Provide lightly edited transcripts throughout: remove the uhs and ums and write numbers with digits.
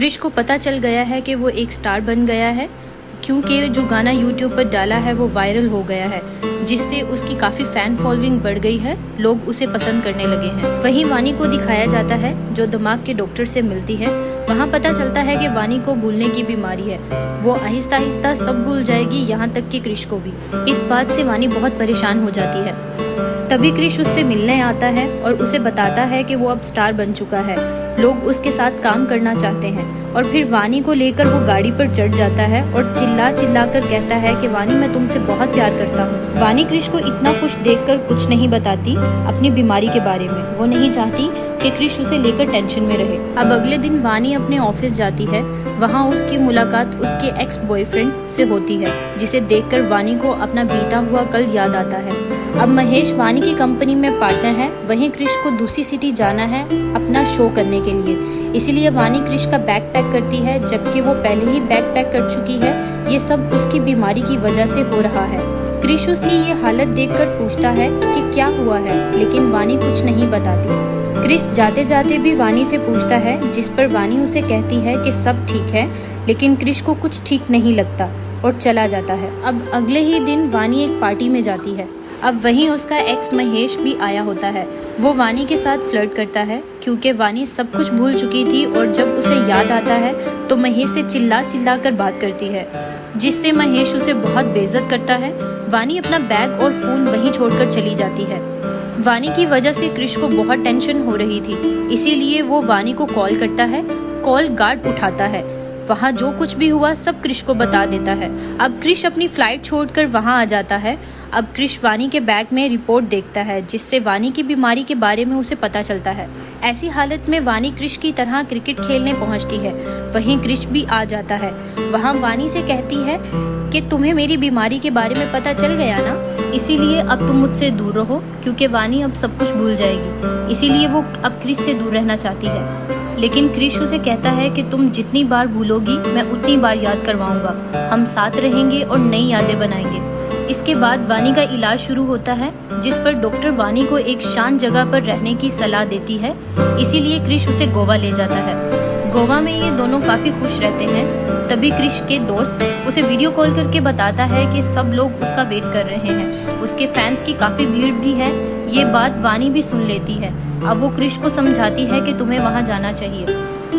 क्रिश को पता चल गया है कि वो एक स्टार बन गया है, क्योंकि जो गाना यूट्यूब पर डाला है वो वायरल हो गया है, जिससे उसकी काफ़ी फ़ैन फॉलोइंग बढ़ गई है, लोग उसे पसंद करने लगे हैं। वहीं वानी को दिखाया जाता है जो दिमाग के डॉक्टर से मिलती है। वहाँ पता चलता है कि वानी को भूलने की बीमारी है, वो आहिस्ता आहिस्ता सब भूल जाएगी, यहाँ तक कि क्रिश को भी। इस बात से वानी बहुत परेशान हो जाती है। तभी क्रिश उससे मिलने आता है और उसे बताता है कि वो अब स्टार बन चुका है, लोग उसके साथ काम करना चाहते हैं। और फिर वानी को लेकर वो गाड़ी पर चढ़ जाता है और चिल्ला चिल्ला कर कहता है कि वानी, मैं तुमसे बहुत प्यार करता हूँ। वानी क्रिश को इतना खुश देखकर कुछ नहीं बताती अपनी बीमारी के बारे में। वो नहीं चाहती कि क्रिश उसे लेकर टेंशन में रहे। अब अगले दिन वानी अपने ऑफिस जाती है। वहाँ उसकी मुलाकात उसके एक्स बॉयफ्रेंड से होती है, जिसे देखकर वानी को अपना बीता हुआ कल याद आता है। अब महेश वानी की कंपनी में पार्टनर है, वहीं क्रिश को दूसरी सिटी जाना है अपना शो करने के लिए। इसीलिए वानी क्रिश का बैग पैक करती है, जबकि वो पहले ही बैग पैक कर चुकी है। ये सब उसकी बीमारी की वजह से हो रहा है। क्रिश उसकी ये हालत देखकर पूछता है कि क्या हुआ है, लेकिन वानी कुछ नहीं बताती। क्रिश जाते जाते भी वानी से पूछता है, जिस पर वानी उसे कहती है कि सब ठीक है, लेकिन क्रिश को कुछ ठीक नहीं लगता और चला जाता है। अब अगले ही दिन वानी एक पार्टी में जाती है। अब वहीं उसका एक्स महेश भी आया होता है। वो वानी के साथ फ्लर्ट करता है, क्योंकि वानी सब कुछ भूल चुकी थी और जब उसे याद आता है तो महेश से चिल्ला चिल्ला कर बात करती है, जिससे महेश उसे बहुत बेइज्जत करता है। वानी अपना बैग और फोन वहीं छोड़कर चली जाती है। वानी की वजह से क्रिश को बहुत टेंशन हो रही थी, इसीलिए वो वानी को कॉल करता है। कॉल गार्ड उठाता है, वहाँ जो कुछ भी हुआ सब क्रिश को बता देता है। अब क्रिश अपनी फ्लाइट छोड़कर वहाँ आ जाता है। अब क्रिश वानी के बैग में रिपोर्ट देखता है, जिससे वानी की बीमारी के बारे में उसे पता चलता है। ऐसी हालत में वानी क्रिश की तरह क्रिकेट खेलने पहुँचती है। वहीं क्रिश भी आ जाता है। वहाँ वानी से कहती है कि तुम्हें मेरी बीमारी के बारे में पता चल गया ना, इसीलिए अब तुम मुझसे दूर रहो, क्योंकि वानी अब सब कुछ भूल जाएगी। इसीलिए वो अब क्रिश से दूर रहना चाहती है। लेकिन क्रिश उसे कहता है कि तुम जितनी बार भूलोगी मैं उतनी बार याद करवाऊंगा, हम साथ रहेंगे और नई यादें बनाएंगे। इसके बाद वानी का इलाज शुरू होता है, जिस पर डॉक्टर वानी को एक शांत जगह पर रहने की सलाह देती है। इसीलिए क्रिश उसे गोवा ले जाता है। गोवा में ये दोनों काफी खुश रहते हैं। तभी क्रिश के दोस्त उसे वीडियो कॉल करके बताता है कि सब लोग उसका वेट कर रहे हैं, उसके फैंस की काफी भीड़ भी है। ये बात वानी भी सुन लेती है। अब वो क्रिश को समझाती है कि तुम्हें वहाँ जाना चाहिए।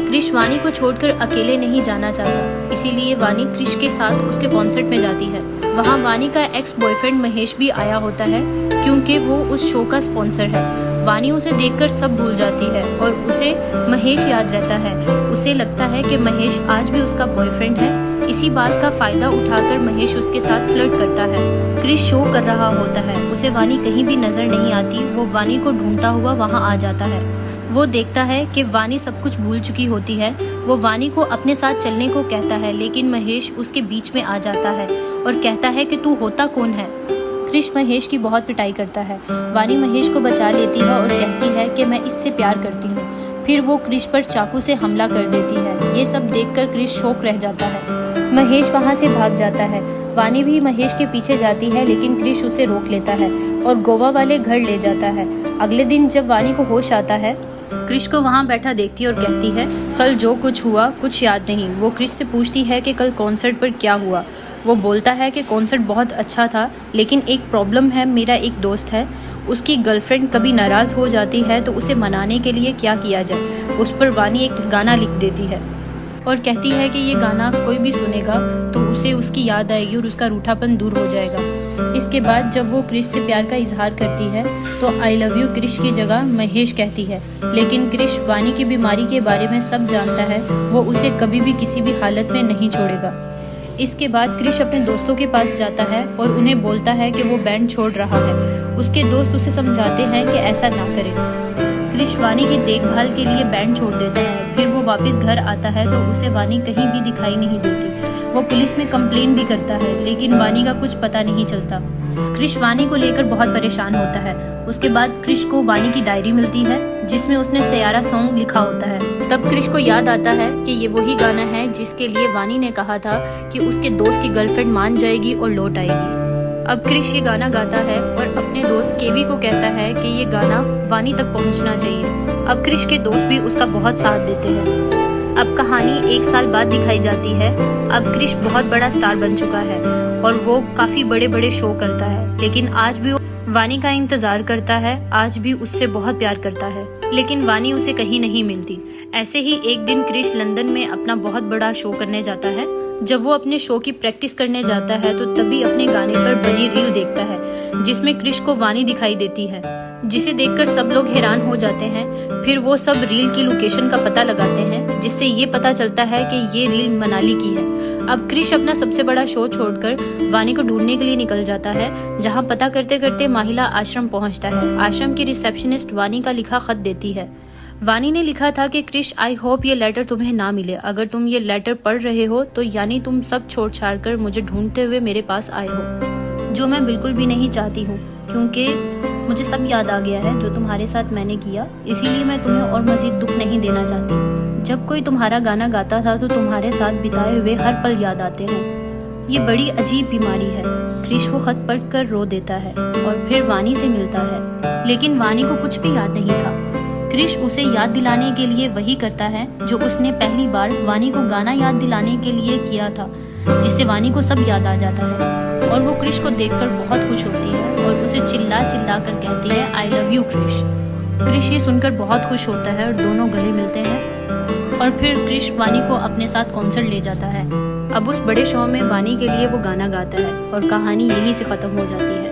क्रिश वानी को छोड़कर अकेले नहीं जाना चाहता, इसीलिए वानी क्रिश के साथ उसके कॉन्सर्ट में जाती है। वहाँ वानी का एक्स बॉयफ्रेंड महेश भी आया होता है, क्योंकि वो उस शो का स्पॉन्सर है। वानी उसे देखकर सब भूल जाती है और उसे महेश याद रहता है। उसे लगता है कि महेश आज भी उसका बॉयफ्रेंड है। इसी बात का फायदा उठाकर महेश उसके साथ फ्लर्ट करता है। क्रिश शो कर रहा होता है, उसे वानी कहीं भी नजर नहीं आती। वो वानी को ढूंढता हुआ वहाँ आ जाता है। वो देखता है कि वानी सब कुछ भूल चुकी होती है। वो वानी को अपने साथ चलने को कहता है, लेकिन महेश उसके बीच में आ जाता है और कहता है कि तू होता कौन है। क्रिश महेश की बहुत पिटाई करता है। वानी महेश को बचा लेती है और कहती है कि मैं इससे प्यार करती हूँ। फिर वो क्रिश पर चाकू से हमला कर देती है। ये सब देखकर क्रिश शॉक रह जाता है। महेश वहाँ से भाग जाता है। वानी भी महेश के पीछे जाती है, लेकिन क्रिश उसे रोक लेता है और गोवा वाले घर ले जाता है। अगले दिन जब वानी को होश आता है, क्रिश को वहाँ बैठा देखती है और कहती है, कल जो कुछ हुआ कुछ याद नहीं। वो क्रिश से पूछती है कि कल कॉन्सर्ट पर क्या हुआ। वो बोलता है कि कॉन्सर्ट बहुत अच्छा था, लेकिन एक प्रॉब्लम है। मेरा एक दोस्त है, उसकी गर्लफ्रेंड कभी नाराज़ हो जाती है, तो उसे मनाने के लिए क्या किया जाए। उस पर वानी एक गाना लिख देती है और कहती है कि ये गाना कोई भी सुनेगा तो उसे उसकी याद आएगी और उसका रूठापन दूर हो जाएगा। इसके बाद जब वो क्रिश से प्यार का इजहार करती है तो आई लव यू क्रिश की जगह महेश कहती है। लेकिन क्रिश वानी की बीमारी के बारे में सब जानता है। वो उसे कभी भी किसी भी हालत में नहीं छोड़ेगा। इसके बाद क्रिश अपने दोस्तों के पास जाता है और उन्हें बोलता है कि वो बैंड छोड़ रहा है। उसके दोस्त उसे समझाते हैं कि ऐसा ना करें। क्रिश वानी की देखभाल के लिए बैंड छोड़ देता है। फिर वो वापस घर आता है तो उसे वानी कहीं भी दिखाई नहीं देती। वो पुलिस में कंप्लेन भी करता है, लेकिन वानी का कुछ पता नहीं चलता। क्रिश वानी को लेकर बहुत परेशान होता है। उसके बाद क्रिश को वानी की डायरी मिलती है, जिसमें उसने सयारा सॉन्ग लिखा होता है। तब क्रिश को याद आता है कि ये वही गाना है जिसके लिए वानी ने कहा था कि उसके दोस्त की गर्लफ्रेंड मान जाएगी और लौट आएगी। अब क्रिश ये गाना गाता है और अपने दोस्त केवी को कहता है कि ये गाना वानी तक पहुंचना चाहिए। अब क्रिश के दोस्त भी उसका बहुत साथ देते हैं। अब कहानी 1 साल बाद दिखाई जाती है। अब क्रिश बहुत बड़ा स्टार बन चुका है और वो काफी बड़े बड़े शो करता है, लेकिन आज भी वो वानी का इंतजार करता है, आज भी उससे बहुत प्यार करता है, लेकिन वानी उसे कहीं नहीं मिलती। ऐसे ही एक दिन क्रिश लंदन में अपना बहुत बड़ा शो करने जाता है। जब वो अपने शो की प्रैक्टिस करने जाता है तो तभी अपने गाने पर बनी रील देखता है जिसमें क्रिश को वानी दिखाई देती है, जिसे देखकर सब लोग हैरान हो जाते हैं। फिर वो सब रील की लोकेशन का पता लगाते हैं, जिससे ये पता चलता है कि ये रील मनाली की है। अब क्रिश अपना सबसे बड़ा शो छोड़कर वानी को ढूंढने के लिए निकल जाता है, जहाँ पता करते करते माहिला आश्रम पहुँचता है। आश्रम की रिसेप्शनिस्ट वानी का लिखा खत देती है। वानी ने लिखा था कि क्रिश, आई होप ये लेटर तुम्हें ना मिले। अगर तुम ये लेटर पढ़ रहे हो तो यानी तुम सब छोड़ छाड़ कर मुझे ढूंढते हुए मेरे पास आए हो, जो मैं बिल्कुल भी नहीं चाहती हूँ, क्योंकि मुझे सब याद आ गया है जो तुम्हारे साथ मैंने किया। इसीलिए मैं तुम्हें और मजीद दुख नहीं देना चाहती। जब कोई तुम्हारा गाना गाता था तो तुम्हारे साथ बिताए हुए हर पल याद आते हैं। ये बड़ी अजीब बीमारी है। क्रिश वो खत पढ़कर रो देता है और फिर वानी से मिलता है, लेकिन वानी को कुछ भी याद नहीं था। क्रिश उसे याद दिलाने के लिए वही करता है जो उसने पहली बार वानी को गाना याद दिलाने के लिए किया था, जिससे वानी को सब याद आ जाता है और वो क्रिश को देखकर बहुत खुश होती है और उसे चिल्ला चिल्ला कर कहती है, I love you Krish. Krish ये सुनकर बहुत खुश होता है और दोनों गले मिलते हैं और फिर क्रिश वानी को अपने साथ कॉन्सर्ट ले जाता है। अब उस बड़े शो में वानी के लिए वो गाना गाता है और कहानी यहीं से खत्म हो जाती है।